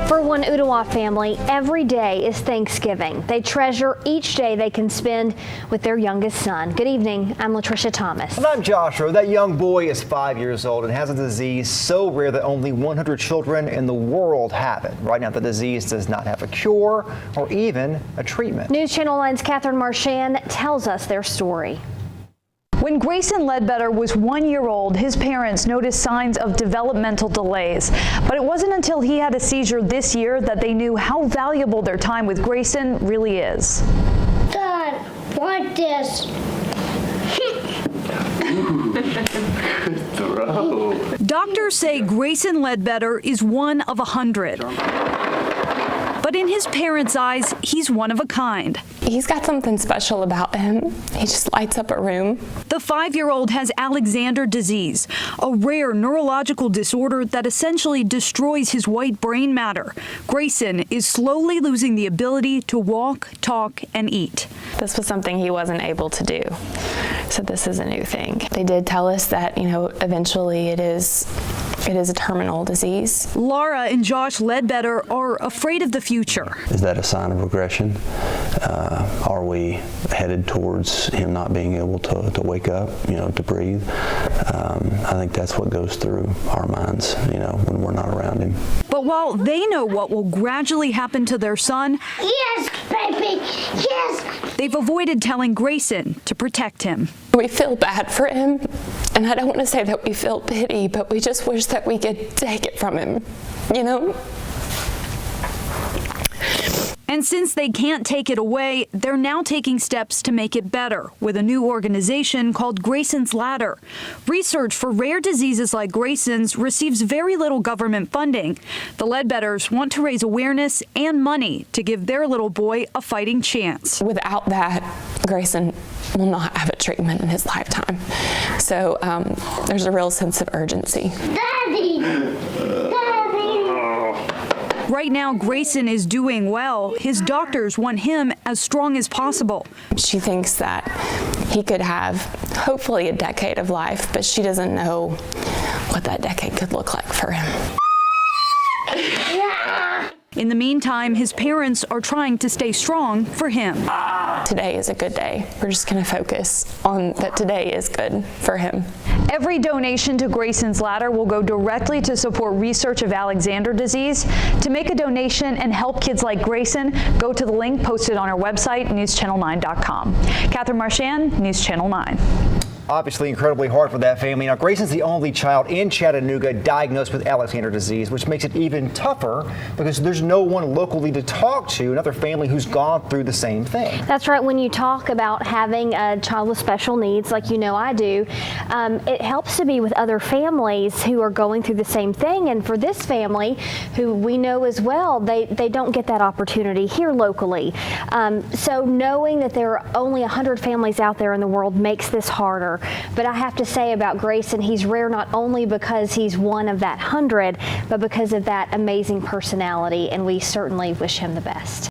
For one Ottawa family, every day is Thanksgiving. They treasure each day they can spend with their youngest son. Good evening, I'm Latricia Thomas. And I'm Joshua. That young boy is 5 years old and has a disease so rare that only 100 children in the world have it. Right now, the disease does not have a cure or even a treatment. News Channel 9's Katherine Marchand tells us their story. When Grayson Ledbetter was 1 year old, his parents noticed signs of developmental delays. But it wasn't until he had a seizure this year that they knew how valuable their time with Grayson really is. Dad, like this. Good throw. Doctors say Grayson Ledbetter is one of 100. But in his parents' eyes, he's one of a kind. He's got something special about him. He just lights up a room. The 5-year-old has Alexander disease, a rare neurological disorder that essentially destroys his white brain matter. Grayson is slowly losing the ability to walk, talk, and eat. This was something he wasn't able to do. So this is a new thing. They did tell us that, eventually it is a terminal disease. Laura and Josh Ledbetter are afraid of the future. Is that a sign of regression? Are we headed towards him not being able to wake up, to breathe? I think that's what goes through our minds, when we're not around him. But while they know what will gradually happen to their son, Yes, baby, yes. they've avoided telling Grayson to protect him. We feel bad for him, and I don't want to say that we feel pity, but we just wish that we could take it from him, And since they can't take it away, they're now taking steps to make it better with a new organization called Grayson's Ladder. Research for rare diseases like Grayson's receives very little government funding. The Ledbetters want to raise awareness and money to give their little boy a fighting chance. Without that, Grayson will not have a treatment in his lifetime. So there's a real sense of urgency. Daddy, Right now, Grayson is doing well. His doctors want him as strong as possible. She thinks that he could have hopefully a decade of life, but she doesn't know what that decade could look like for him. In the meantime, his parents are trying to stay strong for him. Today is a good day. We're just going to focus on that today is good for him. Every donation to Grayson's Ladder will go directly to support research of Alexander disease. To make a donation and help kids like Grayson, go to the link posted on our website, newschannel9.com. Katherine Marchand, News Channel 9. Obviously incredibly hard for that family. Now, Grayson's the only child in Chattanooga diagnosed with Alexander disease, which makes it even tougher because there's no one locally to talk to, another family who's gone through the same thing. That's right. When you talk about having a child with special needs, like I do, it helps to be with other families who are going through the same thing. And for this family, who we know as well, they don't get that opportunity here locally. So knowing that there are only 100 families out there in the world makes this harder. But I have to say about Grayson, he's rare not only because he's one of that 100, but because of that amazing personality, and we certainly wish him the best.